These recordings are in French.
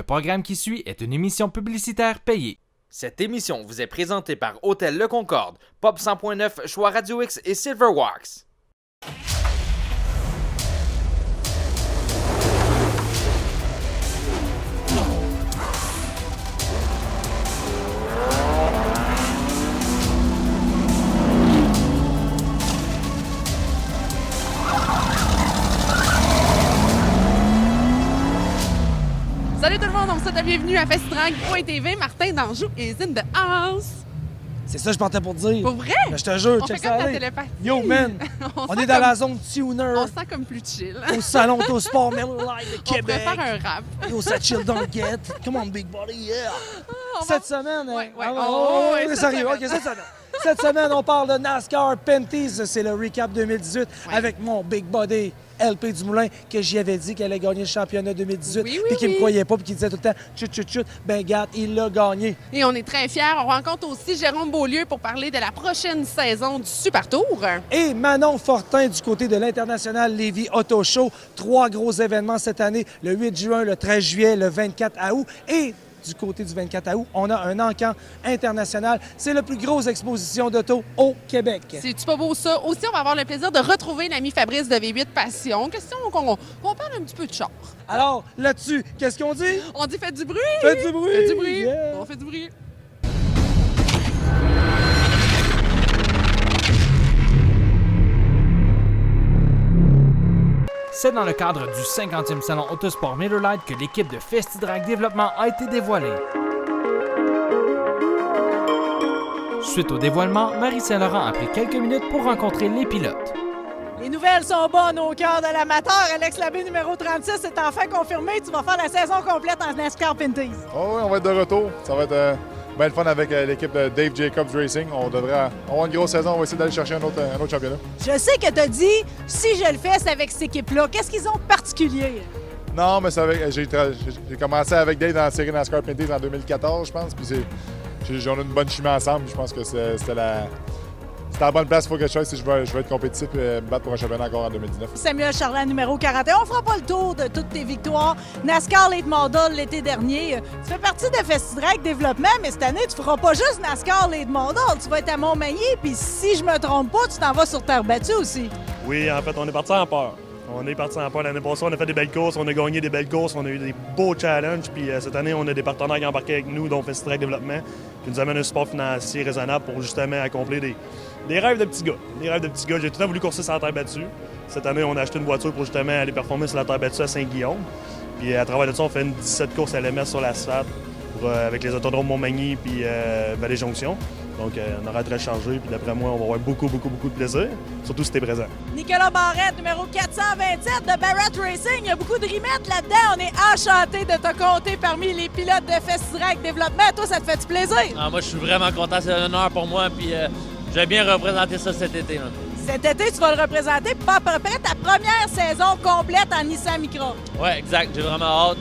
programme qui suit est une émission publicitaire payée. Cette émission vous est présentée par Hôtel Le Concorde, Pop 100.9, Choix Radio X et Silverwax. Salut tout le monde, on vous souhaite la bienvenue à Festidrag.tv. Martin d'Anjou is in the house. C'est ça que je partais pour dire. Pour vrai? Mais je te jure, On check fait ça comme la aller. télépathie. Yo, man! on est dans la zone tuner, On se sent comme plus chill. au salon Autosport Miller Lite de On pourrait Québec. faire un rap. Yo, ça chill don't get. Come on, big body, yeah! Cette semaine, Ouais, ouais. sérieux, cette semaine. OK, cette semaine. Cette semaine, on parle de NASCAR Penties. C'est le recap 2018 Ouais. avec mon big body, LP Dumoulin, que j'y avais dit qu'elle allait gagner le championnat 2018. Oui, puis qui me oui. croyait pas, puis qui disait tout le temps, chut, chut, chut. Ben, gars, il l'a gagné. Et on est très fiers. On rencontre aussi Jérôme Beaulieu pour parler de la prochaine saison du Super Tour. Et Manon Fortin du côté de l'International Lévis Auto Show. 3 gros événements cette année, le 8 juin, le 13 juillet, le 24 août. Et du côté du 24 août, on a un encan international. C'est la plus grosse exposition d'auto au Québec. C'est-tu pas beau ça? Aussi, on va avoir le plaisir de retrouver l'ami Fabrice de V8 Passion. Question qu'on parle un petit peu de char. Alors, là-dessus, qu'est-ce qu'on dit? On dit faites du bruit! Faites du bruit! Faites du bruit! Yeah. On fait du bruit! C'est dans le cadre du 50e salon Autosport Miller Lite que l'équipe de Festidrag Développement a été dévoilée. Suite au dévoilement, Marie Saint-Laurent a pris quelques minutes pour rencontrer les pilotes. Les nouvelles sont bonnes au cœur de l'amateur. Alex Labbé, numéro 36, est enfin confirmé. Tu vas faire la saison complète en NASCAR Penties. Oh oui, on va être de retour. Ça va être bien le fun avec l'équipe de Dave Jacobs Racing. On devrait avoir une grosse saison. On va essayer d'aller chercher un autre championnat. Je sais que tu as dit, si je le fais, c'est avec cette équipe-là. Qu'est-ce qu'ils ont de particulier? Non, mais c'est avec, j'ai commencé avec Dave dans la série NASCAR Penties en 2014, je pense. Puis on a une bonne chimie ensemble. Je pense que c'était la bonne place pour quelque chose si je veux être compétitif et me battre pour un championnat encore en 2019. Samuel Charland, numéro 41. On fera pas le tour de toutes tes victoires. NASCAR Late Model l'été dernier. Tu fais partie de Festidrag Développement, mais cette année, tu feras pas juste NASCAR Late Model. Tu vas être à Montmagny, puis si je me trompe pas, tu t'en vas sur terre battue aussi. Oui, en fait, on est parti en peur. On est parti en peur l'année passée. On a fait des belles courses, on a gagné des belles courses, on a eu des beaux challenges. Puis cette année, on a des partenaires qui ont embarqué avec nous, dont Festidrag Développement, qui nous amènent un support financier raisonnable pour justement accomplir des rêves de petits gars. Des rêves de petits gars. J'ai tout le temps voulu courser sur la terre battue. Cette année, on a acheté une voiture pour justement aller performer sur la terre battue à Saint-Guillaume. Puis à travers de ça, on fait une 17 courses à LMS sur l'asphalte avec les autodromes Montmagny puis Vallée-Jonction. Donc, on aura très changé. Puis d'après moi, on va avoir beaucoup de plaisir, surtout si t'es présent. Nicolas Barrette, numéro 427 de Barrett Racing. Il y a beaucoup de rimettes là-dedans. On est enchanté de te compter parmi les pilotes de Festidrag Développement. Toi, ça te fait du plaisir? Ah, moi, je suis vraiment content. C'est un honneur pour moi. Puis, je vais bien représenter ça cet été. Là. Cet été, tu vas le représenter pour à peu près ta première saison complète en Nissan Micra. Oui, exact. J'ai vraiment hâte.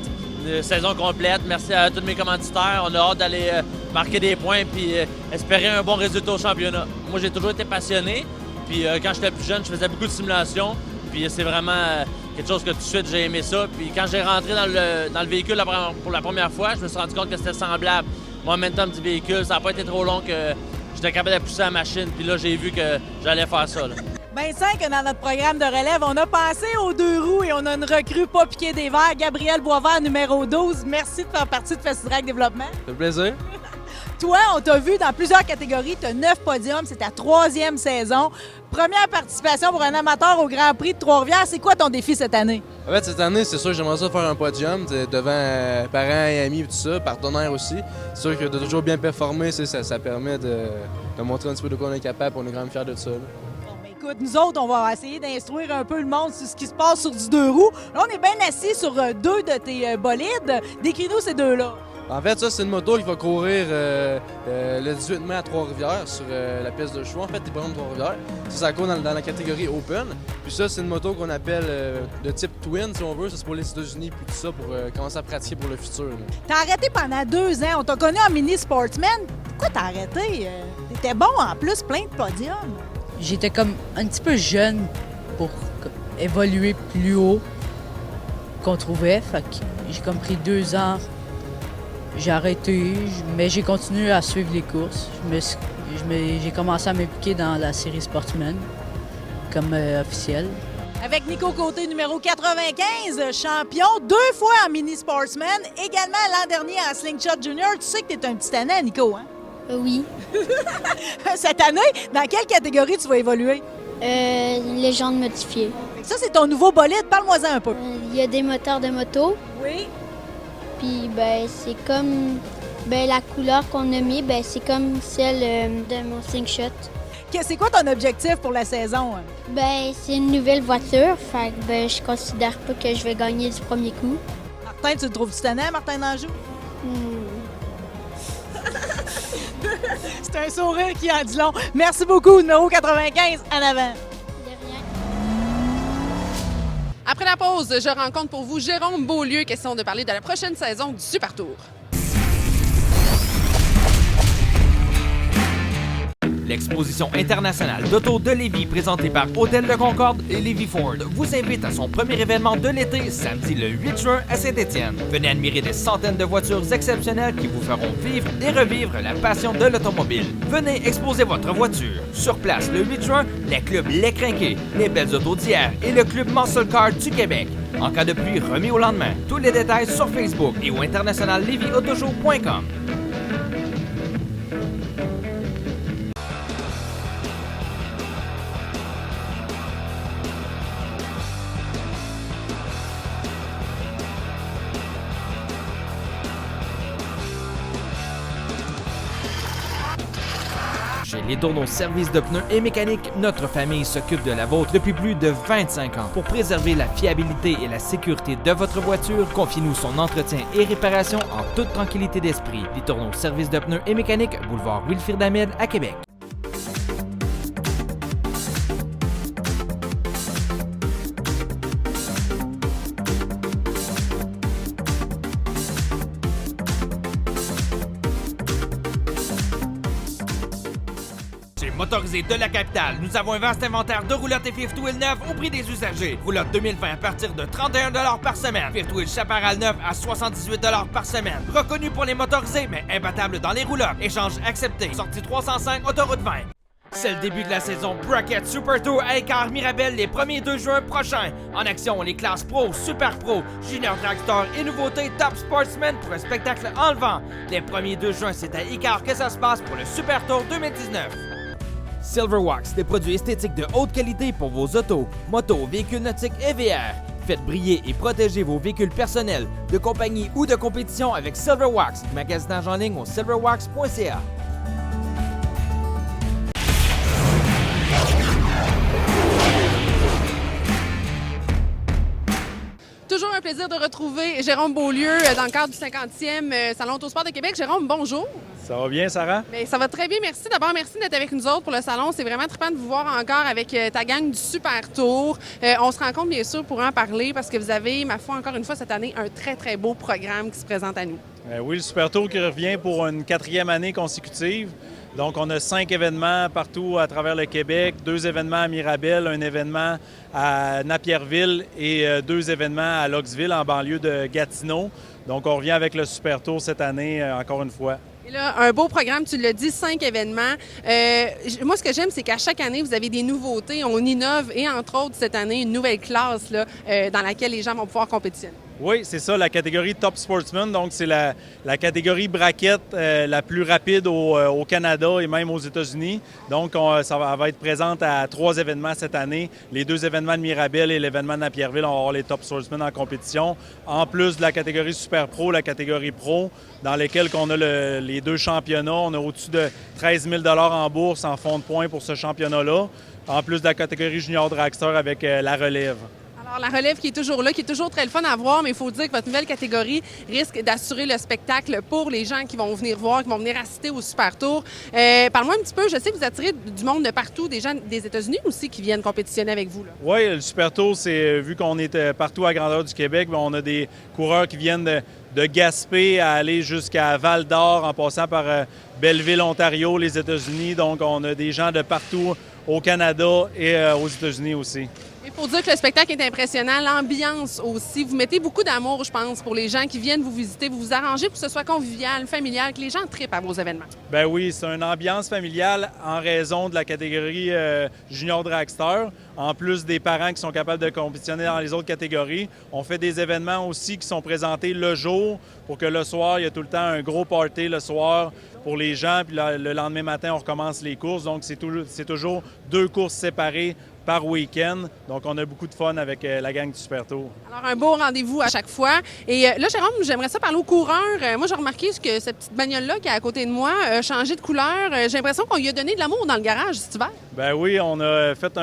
Une saison complète. Merci à tous mes commanditaires. On a hâte d'aller marquer des points puis espérer un bon résultat au championnat. Moi, j'ai toujours été passionné. Puis, quand j'étais plus jeune, je faisais beaucoup de simulations. Puis, c'est vraiment quelque chose que tout de suite, j'ai aimé ça. Puis, quand j'ai rentré dans le véhicule pour la première fois, je me suis rendu compte que c'était semblable. Mon momentum du véhicule, ça n'a pas été trop long que j'étais capable de pousser la machine. Puis là, j'ai vu que j'allais faire ça. Là. 25 dans notre programme de relève, on a passé aux 2 roues et on a une recrue pas piquée des verres, Gabriel Boisvert, numéro 12. Merci de faire partie de Festidrag Développement. Ça fait plaisir. Toi, on t'a vu dans plusieurs catégories. Tu as 9 podiums, c'est ta 3e saison. Première participation pour un amateur au Grand Prix de Trois-Rivières. C'est quoi ton défi cette année? En fait, cette année, c'est sûr que j'aimerais ça faire un podium devant parents et amis et tout ça, partenaires aussi. C'est sûr que de toujours bien performer, ça permet de montrer un petit peu de quoi on est capable. On est quand même fiers de ça. Là. Écoute, nous autres, on va essayer d'instruire un peu le monde sur ce qui se passe sur du 2 roues. Là, on est bien assis sur 2 de tes bolides. Décris-nous ces 2-là. En fait, ça, c'est une moto qui va courir le 18 mai à Trois-Rivières sur la piste de choix. En fait, des de Trois-Rivières. Ça court dans la catégorie Open. Puis ça, c'est une moto qu'on appelle de type Twin, si on veut. Ça, c'est pour les États-Unis puis tout ça, pour commencer à pratiquer pour le futur. T'as arrêté pendant 2 ans. On t'a connu en mini sportsman. Pourquoi t'as arrêté? T'étais bon en plus, plein de podiums. J'étais comme un petit peu jeune pour évoluer plus haut qu'on trouvait. Fait que j'ai comme pris 2 ans J'ai arrêté, mais j'ai continué à suivre les courses. J'ai commencé à m'impliquer dans la série Sportsman comme officiel. Avec Nico Côté, numéro 95, champion 2 fois en mini sportsman, également l'an dernier en slingshot junior. Tu sais que t'es un petit tannant, Nico, hein? Oui. Cette année, dans quelle catégorie tu vas évoluer? Légende modifiée. Ça, c'est ton nouveau bolide. Parle-moi-en un peu. Il y a des moteurs de moto. Oui. Puis, c'est comme la couleur qu'on a mis, c'est comme celle de mon slingshot. C'est quoi ton objectif pour la saison? C'est une nouvelle voiture. Fait que, je considère pas que je vais gagner du premier coup. Martin, tu le trouves-tu tannant, Martin Danjou? C'est un sourire qui en dit long. Merci beaucoup, numéro 95, en avant. De rien. Après la pause, je rencontre pour vous Jérôme Beaulieu. Question de parler de la prochaine saison du Super Tour. L'exposition internationale d'auto de Lévis, présentée par Hôtel Le Concorde et Lévis Ford, vous invite à son premier événement de l'été, samedi le 8 juin à Saint-Étienne. Venez admirer des centaines de voitures exceptionnelles qui vous feront vivre et revivre la passion de l'automobile. Venez exposer votre voiture. Sur place, le 8 juin, les clubs Les Crinqués, les Belles Autos d'hier et le club Muscle Car du Québec. En cas de pluie, remis au lendemain. Tous les détails sur Facebook et au internationallevisautoshow.com. Chez Les Tourneaux Services de pneus et mécanique, notre famille s'occupe de la vôtre depuis plus de 25 ans. Pour préserver la fiabilité et la sécurité de votre voiture, confiez-nous son entretien et réparation en toute tranquillité d'esprit. Les Tourneaux Services de pneus et mécanique, boulevard Wilfrid Hamel à Québec. Motorisé de la capitale, nous avons un vaste inventaire de roulottes et fifth wheel neufs au prix des usagers. Roulotte 2020 à partir de 31 $ par semaine. Fifth wheel Chaparral neuf à 78 $ par semaine. Reconnu pour les motorisés, mais imbattable dans les roulottes. Échange accepté. Sortie 305, autoroute 20. C'est le début de la saison Bracket Super Tour à Écart Mirabel les 1er 2 juin prochains. En action, les classes Pro, Super Pro, Junior Dragster et nouveauté Top Sportsman pour un spectacle enlevant. Les 1er 2 juin, c'est à Écart que ça se passe pour le Super Tour 2019. Silverwax, des produits esthétiques de haute qualité pour vos autos, motos, véhicules nautiques et VR. Faites briller et protéger vos véhicules personnels, de compagnie ou de compétition avec Silverwax. Magasinage en ligne au silverwax.ca. Toujours un plaisir de retrouver Jérôme Beaulieu dans le cadre du 50e Salon Autosport de Québec. Jérôme, bonjour. Ça va bien, Sarah? Bien, ça va très bien, merci. D'abord, merci d'être avec nous autres pour le salon. C'est vraiment trippant de vous voir encore avec ta gang du Super Tour. On se rencontre bien sûr pour en parler parce que vous avez, ma foi, encore une fois cette année, un très, très beau programme qui se présente à nous. Oui, le Super Tour qui revient pour une 4e année consécutive. Donc, on a 5 événements partout à travers le Québec, 2 événements à Mirabel, un événement à Napierville et 2 événements à Loxville, en banlieue de Gatineau. Donc, on revient avec le Super Tour cette année, encore une fois. Et là, un beau programme, tu l'as dit, 5 événements. Moi, ce que j'aime, c'est qu'à chaque année, vous avez des nouveautés. On innove et, entre autres, cette année, une nouvelle classe là, dans laquelle les gens vont pouvoir compétitionner. Oui, c'est ça, la catégorie Top Sportsman. Donc, c'est la catégorie braquette la plus rapide au Canada et même aux États-Unis. Donc, ça va être présente à 3 événements cette année. Les 2 événements de Mirabel et l'événement de Napierville, on va avoir les Top Sportsman en compétition. En plus de la catégorie Super Pro, la catégorie Pro, dans lesquelles on a les 2 championnats. On a au-dessus de 13 000 $ en bourse en fonds de points pour ce championnat-là. En plus de la catégorie Junior Dragster avec la relève. Alors, la relève qui est toujours là, qui est toujours très le fun à voir, mais il faut dire que votre nouvelle catégorie risque d'assurer le spectacle pour les gens qui vont venir voir, qui vont venir assister au Super Tour. Parle-moi un petit peu, je sais que vous attirez du monde de partout, des gens des États-Unis aussi qui viennent compétitionner avec vous. Oui, le Super Tour, c'est vu qu'on est partout à grandeur du Québec, on a des coureurs qui viennent de Gaspé à aller jusqu'à Val-d'Or, en passant par Belleville, Ontario, les États-Unis. Donc, on a des gens de partout au Canada et aux États-Unis aussi. Il faut dire que le spectacle est impressionnant, l'ambiance aussi. Vous mettez beaucoup d'amour, je pense, pour les gens qui viennent vous visiter. Vous vous arrangez pour que ce soit convivial, familial, que les gens trippent à vos événements. Ben oui, c'est une ambiance familiale en raison de la catégorie Junior Dragster. En plus des parents qui sont capables de compétitionner dans les autres catégories, on fait des événements aussi qui sont présentés le jour pour que le soir, il y a tout le temps un gros party le soir pour les gens. Puis le lendemain matin, on recommence les courses. Donc, c'est toujours 2 courses séparées par week-end. Donc, on a beaucoup de fun avec la gang du Super Tour. Alors, un beau rendez-vous à chaque fois. Et là, Jérôme, j'aimerais ça parler aux coureurs. Moi, j'ai remarqué que cette petite bagnole-là qui est à côté de moi a changé de couleur. J'ai l'impression qu'on lui a donné de l'amour dans le garage cet hiver. Ben oui, on a fait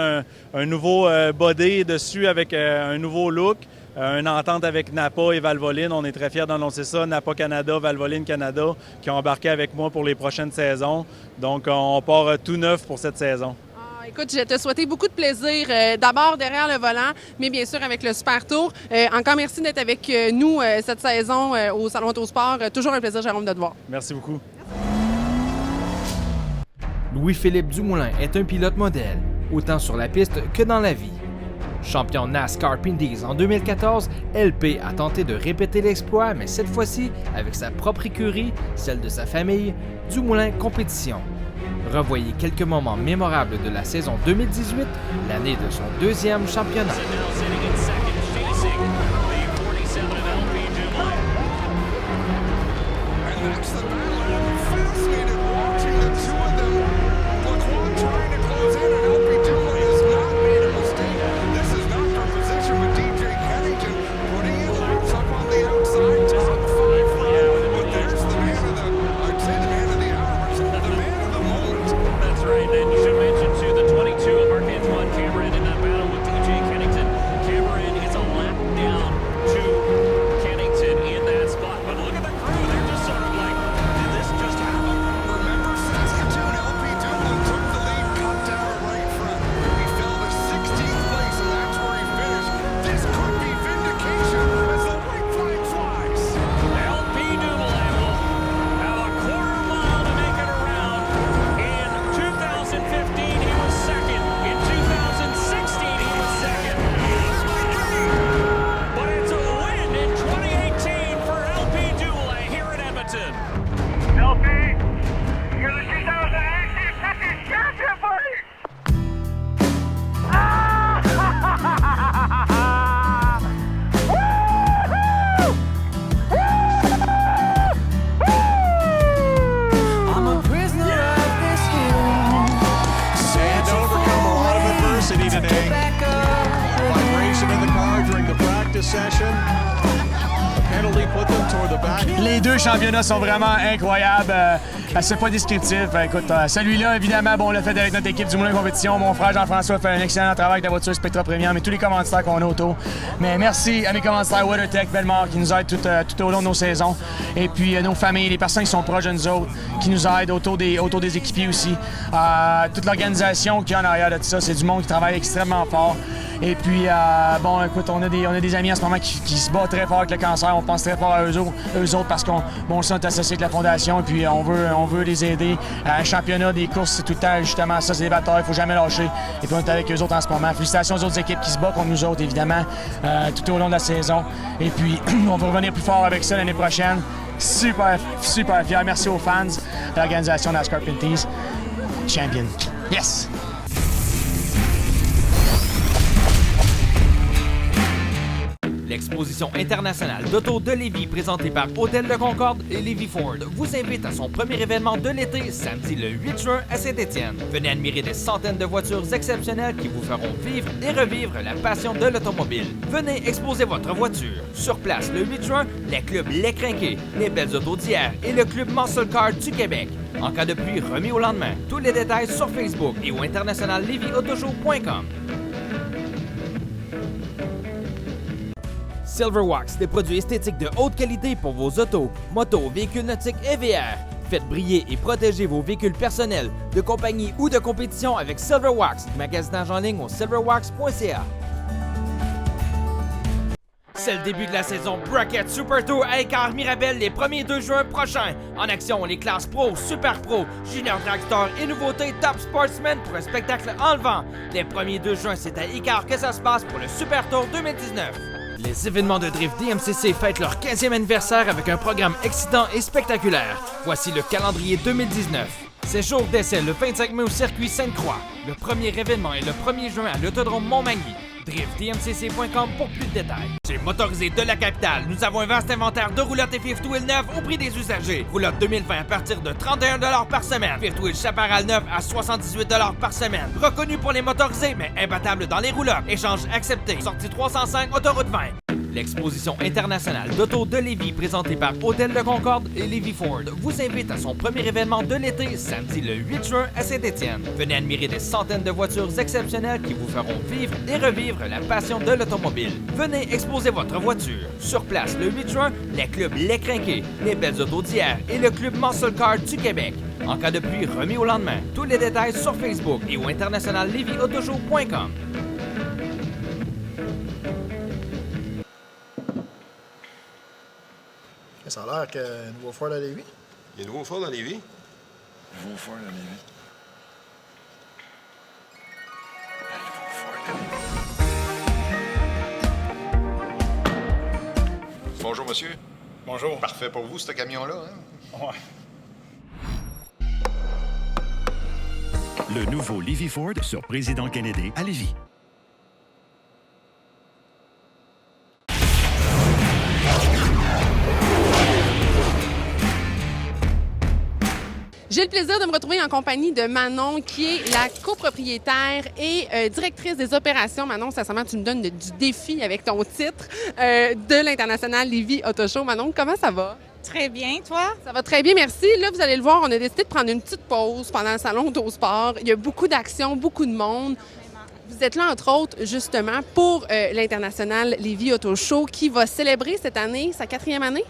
un nouveau body dessus avec un nouveau look. Une entente avec Napa et Valvoline. On est très fiers d'annoncer ça. Napa Canada, Valvoline Canada, qui ont embarqué avec moi pour les prochaines saisons. Donc, on part tout neuf pour cette saison. Écoute, je te souhaite beaucoup de plaisir, d'abord derrière le volant, mais bien sûr avec le Super Tour. Encore merci d'être avec nous cette saison au Salon Autosport. Toujours un plaisir, Jérôme, de te voir. Merci beaucoup. Louis-Philippe Dumoulin est un pilote modèle, autant sur la piste que dans la vie. Champion NASCAR Pinties en 2014, LP a tenté de répéter l'exploit, mais cette fois-ci avec sa propre écurie, celle de sa famille, Dumoulin Compétition. Revoyez quelques moments mémorables de la saison 2018, l'année de son 2e championnat. Les 2 championnats sont vraiment incroyables. C'est pas descriptif. Écoute, celui-là, évidemment, bon, on l'a fait avec notre équipe du Moulin Compétition. Mon frère Jean-François fait un excellent travail avec la voiture Spectra Premium et tous les commanditaires qu'on a autour. Mais merci à mes commanditaires WeatherTech, Belmar, qui nous aident tout au long de nos saisons. Et puis nos familles, les personnes qui sont proches de nous autres, qui nous aident autour des équipiers aussi. Toute l'organisation qui est en arrière de tout ça, c'est du monde qui travaille extrêmement fort. Et puis, bon, écoute, on a des amis en ce moment qui se battent très fort avec le cancer. On pense très fort à eux autres parce qu'on est associé avec la Fondation et puis on veut les aider. Un championnat, des courses, c'est tout le temps justement ça, c'est des batailles, il ne faut jamais lâcher. Et puis on est avec eux autres en ce moment. Félicitations aux autres équipes qui se battent contre nous autres, évidemment, tout au long de la saison. Et puis, on va revenir plus fort avec ça l'année prochaine. Super, super fier. Merci aux fans de l'organisation NASCAR Pinties. Champion. Yes! L'exposition internationale d'auto de Lévis, présentée par Hôtel de Concorde et Lévis Ford, vous invite à son premier événement de l'été, samedi le 8 juin à Saint-Étienne. Venez admirer des centaines de voitures exceptionnelles qui vous feront vivre et revivre la passion de l'automobile. Venez exposer votre voiture. Sur place, le 8 juin, les clubs Les Crinqués, les Belles Autos d'hier et le club Muscle Car du Québec. En cas de pluie, remis au lendemain. Tous les détails sur Facebook et au internationallevisautoshow.com. Silverwax, des produits esthétiques de haute qualité pour vos autos, motos, véhicules nautiques et VR. Faites briller et protéger vos véhicules personnels, de compagnie ou de compétition avec Silverwax. Magasinage en ligne au silverwax.ca. C'est le début de la saison Bracket Super Tour à Écart-Mirabel les 1er 2 juin prochains. En action, les classes Pro, Super Pro, Junior Dragster et nouveautés Top Sportsman pour un spectacle enlevant. Les 1er 2 juin, c'est à Écart que ça se passe pour le Super Tour 2019. Les événements de drift DMCC fêtent leur 15e anniversaire avec un programme excitant et spectaculaire. Voici le calendrier 2019. C'est jour d'essai le 25 mai au circuit Sainte-Croix. Le premier événement est le 1er juin à l'autodrome Montmagny. DriftDMCC.com pour plus de détails. Chez Motorisé de la capitale, nous avons un vaste inventaire de roulottes et fifth wheel neufs au prix des usagers. Roulotte 2020 à partir de 31 $ par semaine. Fifth wheel Chaparral neuf à 78 $ par semaine. Reconnu pour les motorisés, mais imbattable dans les roulottes. Échange accepté. Sortie 305, autoroute 20. L'exposition internationale d'auto de Lévis, présentée par Hôtel de Concorde et Lévis Ford, vous invite à son premier événement de l'été, samedi le 8 juin à Saint-Étienne. Venez admirer des centaines de voitures exceptionnelles qui vous feront vivre et revivre la passion de l'automobile. Venez exposer votre voiture. Sur place, le 8 juin, les clubs Les Crinqués, les Belles Autos d'hier et le club Muscle Car du Québec. En cas de pluie, remis au lendemain. Tous les détails sur Facebook et au internationallevisautoshow.com. Ça a l'air qu'il y a un nouveau Ford à Lévis. Il y a un nouveau Ford dans Lévis? Nouveau Ford à Lévis. Bonjour, monsieur. Bonjour. Parfait pour vous, ce camion-là, hein? Ouais. Le nouveau Lévis Ford sur Président Kennedy à Lévis. J'ai le plaisir de me retrouver en compagnie de Manon, qui est la copropriétaire et directrice des opérations. Manon, sincèrement, tu me donnes du défi avec ton titre de l'International Lévis Auto Show. Manon, comment ça va? Très bien, toi? Ça va très bien, merci. Là, vous allez le voir, on a décidé de prendre une petite pause pendant le salon Autosport. Il y a beaucoup d'actions, beaucoup de monde. Vous êtes là, entre autres, justement, pour l'International Lévis Auto Show qui va célébrer cette année sa 4e année?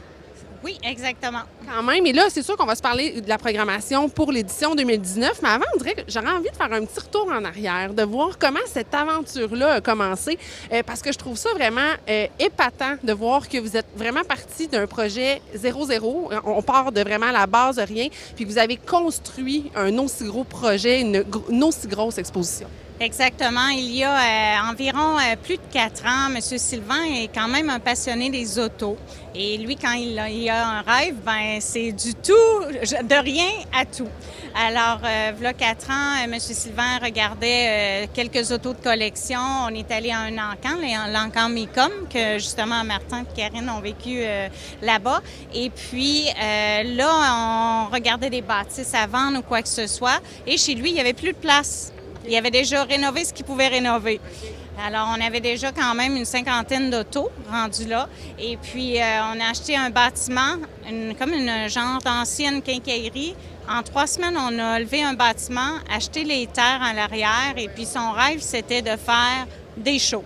Oui, exactement. Quand même. Et là, c'est sûr qu'on va se parler de la programmation pour l'édition 2019. Mais avant, on dirait que j'aurais envie de faire un petit retour en arrière, de voir comment cette aventure-là a commencé. Parce que je trouve ça vraiment épatant de voir que vous êtes vraiment parti d'un projet 0-0. On part de vraiment la base de rien. Puis vous avez construit un aussi gros projet, une aussi grosse exposition. Exactement. Il y a environ plus de 4 ans, M. Sylvain est quand même un passionné des autos. Et lui, quand il a un rêve, ben c'est du tout, de rien à tout. Alors, voilà 4 ans, M. Sylvain regardait quelques autos de collection. On est allé à un encan, l'encan Micom, que justement Martin et Karine ont vécu là-bas. Et puis, là, on regardait des bâtisses à vendre ou quoi que ce soit. Et chez lui, il n'y avait plus de place. Il avait déjà rénové ce qu'il pouvait rénover. Alors, on avait déjà quand même une 50aine d'autos rendus là. Et puis, on a acheté un bâtiment, comme une genre d'ancienne quincaillerie. En 3 semaines, on a levé un bâtiment, acheté les terres à l'arrière. Et puis, son rêve, c'était de faire des shows.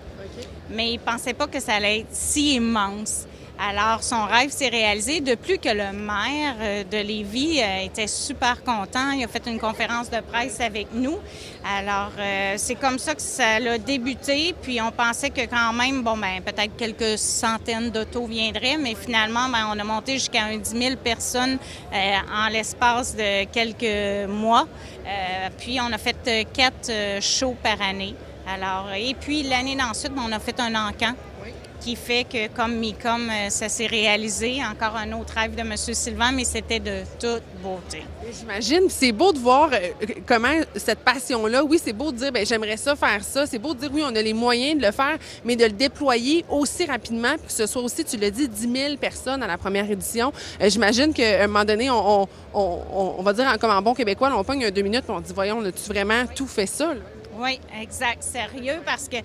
Mais il ne pensait pas que ça allait être si immense. Alors, son rêve s'est réalisé. De plus que le maire de Lévis était super content. Il a fait une conférence de presse avec nous. Alors, c'est comme ça que ça a débuté. Puis, on pensait que quand même, peut-être quelques centaines d'autos viendraient. Mais finalement, on a monté jusqu'à 10 000 personnes en l'espace de quelques mois. Puis, on a fait 4 shows par année. Alors, et puis, l'année d'ensuite, on a fait un encan. Qui fait que, comme Micom, ça s'est réalisé. Encore un autre rêve de M. Sylvain, mais c'était de toute beauté. J'imagine. C'est beau de voir comment cette passion-là, oui, c'est beau de dire, j'aimerais ça, faire ça. C'est beau de dire, oui, on a les moyens de le faire, mais de le déployer aussi rapidement, puis que ce soit aussi, tu l'as dit, 10 000 personnes à la première édition. J'imagine qu'à un moment donné, on va dire, comme en bon québécois, on pogne 2 minutes, puis on dit, voyons, as-tu vraiment tout fait ça, là? Oui, exact. Sérieux, parce que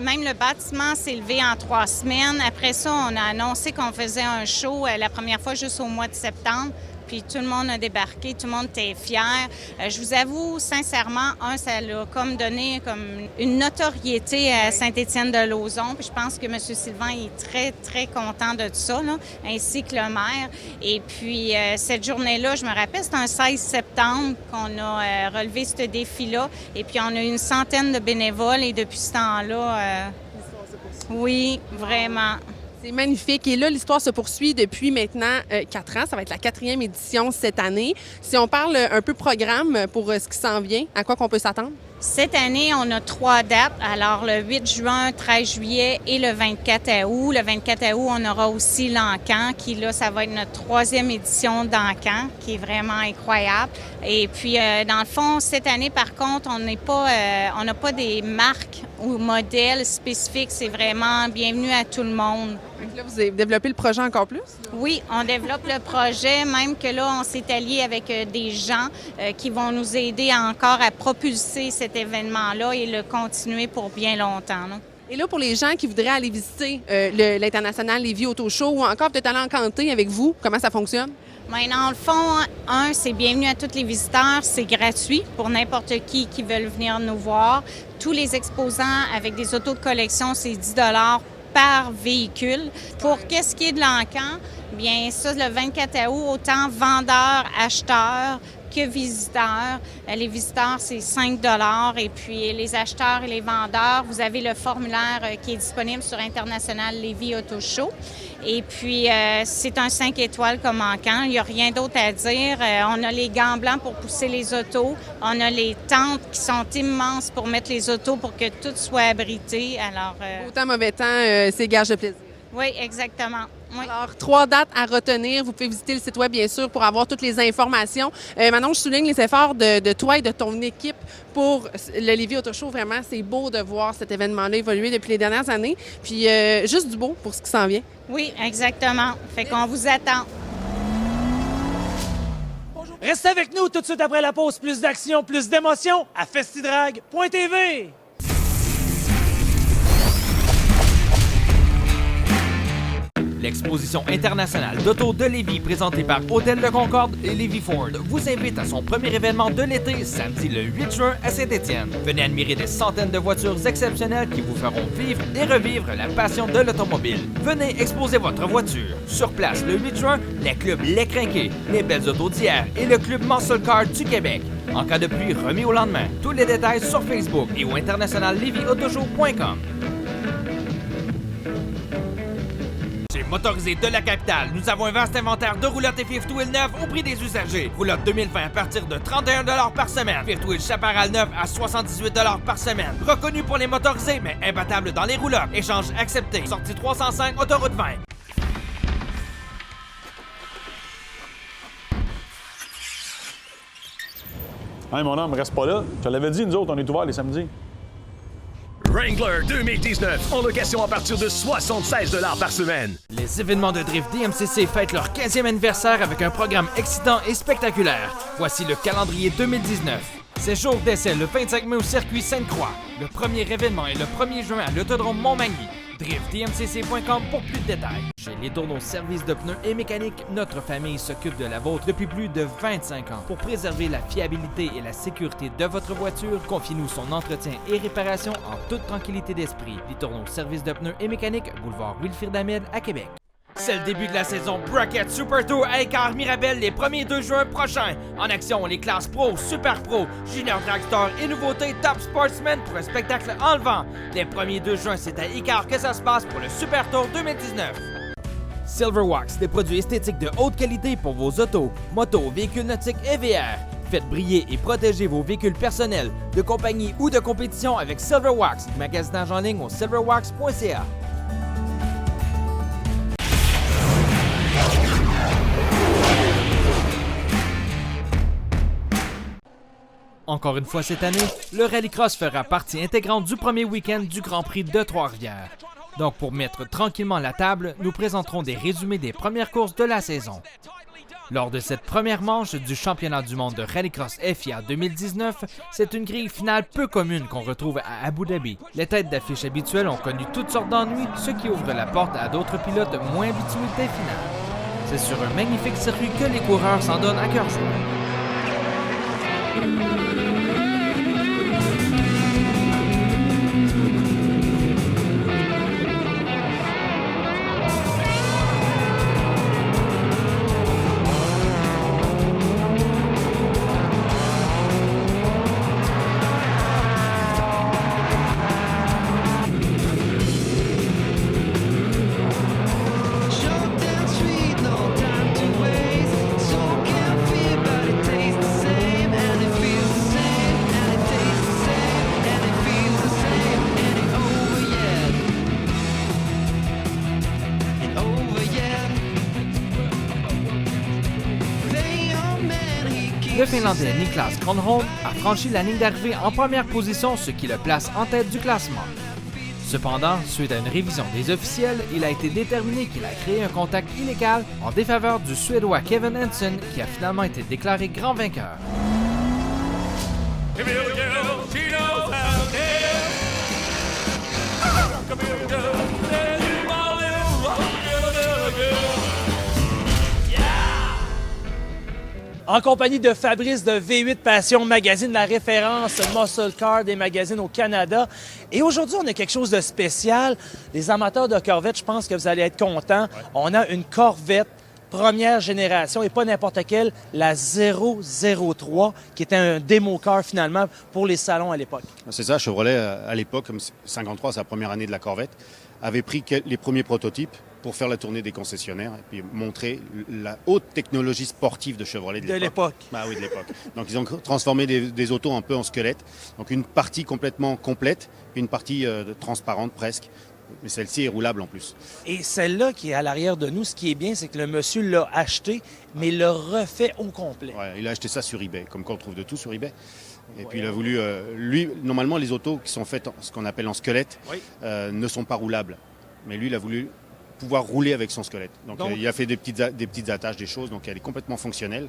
même le bâtiment s'est levé en 3 semaines. Après ça, on a annoncé qu'on faisait un show la première fois juste au mois de septembre. Puis tout le monde a débarqué, tout le monde était fier. Je vous avoue, sincèrement, ça l'a comme donné comme une notoriété à Saint-Étienne-de-Lauzon. Puis je pense que M. Sylvain est très, très content de ça, là, ainsi que le maire. Et puis cette journée-là, je me rappelle, c'était un 16 septembre qu'on a relevé ce défi-là. Et puis on a eu une centaine de bénévoles et depuis ce temps-là, oui, vraiment. C'est magnifique. Et là, l'histoire se poursuit depuis maintenant 4 ans. Ça va être la 4e édition cette année. Si on parle un peu programme pour ce qui s'en vient, à quoi qu'on peut s'attendre? Cette année, on a 3 dates. Alors, le 8 juin, 13 juillet et le 24 août. Le 24 août, on aura aussi l'Encan, qui là, ça va être notre 3e édition d'Encan, qui est vraiment incroyable. Et puis, dans le fond, cette année, par contre, on n'a pas des marques ou modèles spécifiques. C'est vraiment bienvenue à tout le monde. Donc là, vous avez développé le projet encore plus? Oui, on développe le projet, même que là, on s'est allié avec des gens qui vont nous aider encore à propulser cet événement-là et le continuer pour bien longtemps. Là. Et là, pour les gens qui voudraient aller visiter l'International Lévis Auto Show ou encore peut-être aller en Canté avec vous, comment ça fonctionne? Bien, dans le fond, c'est bienvenue à tous les visiteurs. C'est gratuit pour n'importe qui veulent venir nous voir. Tous les exposants avec des autos de collection, c'est 10 $ par véhicule. Pour qu'est-ce qui est de l'Encan, bien ça, le 24 août, autant vendeurs, acheteurs que visiteurs. Les visiteurs, c'est 5 $ et puis les acheteurs et les vendeurs, vous avez le formulaire qui est disponible sur International Lévis Auto Show. Et puis, c'est un 5 étoiles comme Encan. Il n'y a rien d'autre à dire. On a les gants blancs pour pousser les autos. On a les tentes qui sont immenses pour mettre les autos pour que tout soit abrité. Alors, autant mauvais temps, c'est gage de plaisir. Oui, exactement. Oui. Alors, 3 dates à retenir. Vous pouvez visiter le site web, bien sûr, pour avoir toutes les informations. Manon, je souligne les efforts de toi et de ton équipe pour le Lévis Auto Show. Vraiment, c'est beau de voir cet événement-là évoluer depuis les dernières années. Puis, juste du beau pour ce qui s'en vient. Oui, exactement. Fait qu'on vous attend. Restez avec nous tout de suite après la pause. Plus d'action, plus d'émotion à festidrag.tv. L'exposition internationale d'auto de Lévis, présentée par Hôtel de Concorde et Lévis Ford, vous invite à son premier événement de l'été, samedi le 8 juin à Saint-Étienne. Venez admirer des centaines de voitures exceptionnelles qui vous feront vivre et revivre la passion de l'automobile. Venez exposer votre voiture. Sur place, le 8 juin, les clubs Les Crinqués, les Belles Autos d'hier et le club Muscle Car du Québec. En cas de pluie, remis au lendemain. Tous les détails sur Facebook et au internationallevisautoshow.com. Chez Motorisé de la capitale, nous avons un vaste inventaire de roulottes et fifth wheel neufs au prix des usagers. Roulotte 2020 à partir de 31 $ par semaine. Fifth wheel Chaparral neuf à 78 $ par semaine. Reconnu pour les motorisés, mais imbattable dans les roulottes. Échange accepté. Sortie 305, autoroute 20. Hey, mon homme, reste pas là. Je te l'avais dit, nous autres, on est ouverts les samedis. Wrangler 2019, en location à partir de 76 $ par semaine. Les événements de drift DMCC fêtent leur 15e anniversaire avec un programme excitant et spectaculaire. Voici le calendrier 2019. Séjour d'essai le 25 mai au circuit Sainte-Croix. Le premier événement est le 1er juin à l'autodrome Montmagny. DriftDMCC.com pour plus de détails. Chez Les Tourneaux Services de pneus et mécanique, notre famille s'occupe de la vôtre depuis plus de 25 ans. Pour préserver la fiabilité et la sécurité de votre voiture, confiez-nous son entretien et réparation en toute tranquillité d'esprit. Les Tourneaux Services de pneus et mécanique, boulevard Wilfrid Hamel à Québec. C'est le début de la saison Bracket Super Tour à Écart-Mirabel les 1er 2 juin prochains. En action, les classes Pro, Super Pro, Junior Dragster et nouveautés Top Sportsman pour un spectacle enlevant. Les 1er 2 juin, c'est à Écart que ça se passe pour le Super Tour 2019. Silverwax, des produits esthétiques de haute qualité pour vos autos, motos, véhicules nautiques et VR. Faites briller et protéger vos véhicules personnels, de compagnie ou de compétition avec Silverwax. Magasinage en ligne au silverwax.ca. Encore une fois cette année, le Rallycross fera partie intégrante du premier week-end du Grand Prix de Trois-Rivières. Donc pour mettre tranquillement la table, nous présenterons des résumés des premières courses de la saison. Lors de cette première manche du championnat du monde de Rallycross FIA 2019, c'est une grille finale peu commune qu'on retrouve à Abu Dhabi. Les têtes d'affiche habituelles ont connu toutes sortes d'ennuis, ce qui ouvre la porte à d'autres pilotes moins habitués des finales. C'est sur un magnifique circuit que les coureurs s'en donnent à cœur joie. Le Finlandais Niklas Kronholm a franchi la ligne d'arrivée en première position, ce qui le place en tête du classement. Cependant, suite à une révision des officiels, il a été déterminé qu'il a créé un contact illégal en défaveur du Suédois Kevin Hansen, qui a finalement été déclaré grand vainqueur. En compagnie de Fabrice de V8 Passion Magazine, la référence Muscle Car des magazines au Canada. Et aujourd'hui, on a quelque chose de spécial. Les amateurs de Corvette, je pense que vous allez être contents. Ouais. On a une Corvette première génération et pas n'importe quelle, la 003, qui était un démo car finalement pour les salons à l'époque. C'est ça, Chevrolet à l'époque, comme 53, c'est la première année de la Corvette, avait pris les premiers prototypes pour faire la tournée des concessionnaires et puis montrer la haute technologie sportive de Chevrolet de l'époque. Bah oui, de l'époque. Donc ils ont transformé des autos un peu en squelette. Donc une partie complètement complète, une partie transparente presque. Mais celle-ci est roulable en plus. Et celle-là qui est à l'arrière de nous, ce qui est bien, c'est que le monsieur l'a acheté, mais le refait au complet. Ouais, il a acheté ça sur eBay, comme quoi on trouve de tout sur eBay. Et puis il a voulu... lui, normalement, les autos qui sont faites, ce qu'on appelle en squelette, ne sont pas roulables. Mais lui, il a voulu pouvoir rouler avec son squelette. Donc il a fait des petites attaches, des choses, donc elle est complètement fonctionnelle.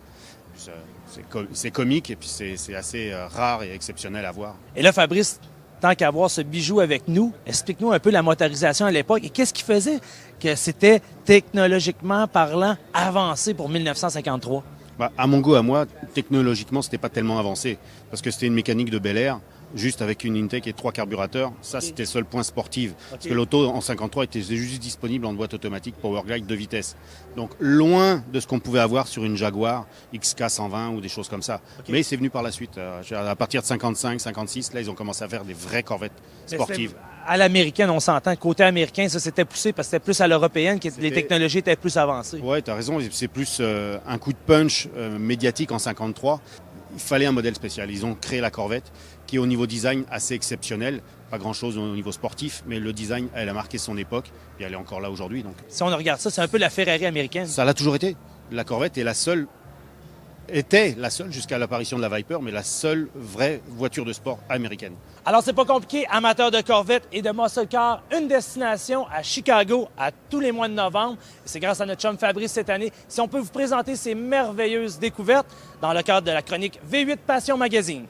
C'est comique et puis c'est assez rare et exceptionnel à voir. Et là, Fabrice, tant qu'à voir ce bijou avec nous, explique-nous un peu la motorisation à l'époque et qu'est-ce qui faisait que c'était technologiquement parlant avancé pour 1953? À mon goût, à moi, technologiquement, c'était pas tellement avancé parce que c'était une mécanique de Bel Air, juste avec une intake et 3 carburateurs. Ça, c'était le seul point sportif. Parce que l'auto, en 53, était juste disponible en boîte automatique Powerglide 2 vitesses. Donc, loin de ce qu'on pouvait avoir sur une Jaguar XK 120 ou des choses comme ça. Mais c'est venu par la suite. À partir de 55, 56, là, ils ont commencé à faire des vraies corvettes sportives. À l'américaine, on s'entend. Côté américain, ça s'était poussé parce que c'était plus à l'européenne que les technologies étaient plus avancées. Oui, tu as raison. C'est plus un coup de punch médiatique en 53. Il fallait un modèle spécial. Ils ont créé la Corvette qui est au niveau design assez exceptionnel. Pas grand-chose au niveau sportif, mais le design, elle a marqué son époque et elle est encore là aujourd'hui. Donc. Si on regarde ça, c'est un peu la Ferrari américaine. Ça l'a toujours été. La Corvette était la seule jusqu'à l'apparition de la Viper, mais la seule vraie voiture de sport américaine. Alors, c'est pas compliqué, amateurs de Corvette et de muscle car, une destination à Chicago à tous les mois de novembre. C'est grâce à notre chum Fabrice cette année. Si on peut vous présenter ces merveilleuses découvertes dans le cadre de la chronique V8 Passion Magazine.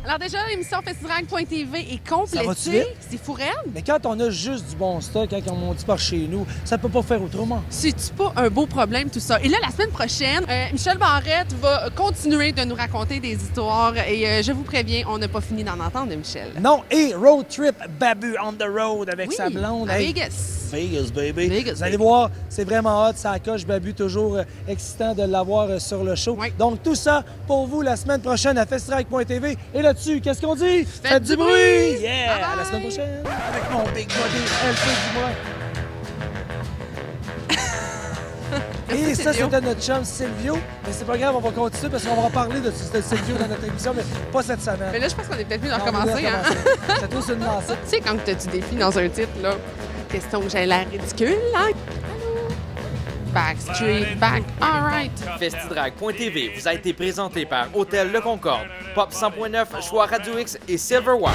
Alors déjà, l'émission FestiDrag.tv est complétée. C'est fou raide. Mais quand on a juste du bon stock, hein, comme on dit par chez nous, ça peut pas faire autrement. C'est-tu pas un beau problème, tout ça? Et là, la semaine prochaine, Michel Barrette va continuer de nous raconter des histoires. Et je vous préviens, on n'a pas fini d'en entendre de Michel. Non, et Road Trip Babu on the road avec sa blonde. À Vegas. Vegas, baby. Vegas, vous allez voir, c'est vraiment hot. Ça coche Babu, toujours excitant de l'avoir sur le show. Oui. Donc, tout ça pour vous la semaine prochaine à FestiDrag.tv. Et là-dessus, qu'est-ce qu'on dit? Faites du bruit! Yeah! Bye bye. À la semaine prochaine avec mon Big Body, elle fait du moins. Et ça, c'était notre chum Silvio. Mais c'est pas grave, on va continuer parce qu'on va parler de Silvio dans notre émission, mais pas cette semaine. Mais là, je pense qu'on est peut-être mieux d'en recommencer. Hein? C'est tous une lancée. Tu sais, quand tu défies dans un titre, là, question que j'ai l'air ridicule, là. Backstreet Back, alright. FestiDrag.tv vous a été présenté par Hôtel Le Concorde, Pop 100.9, Choix Radio X et Silverwire.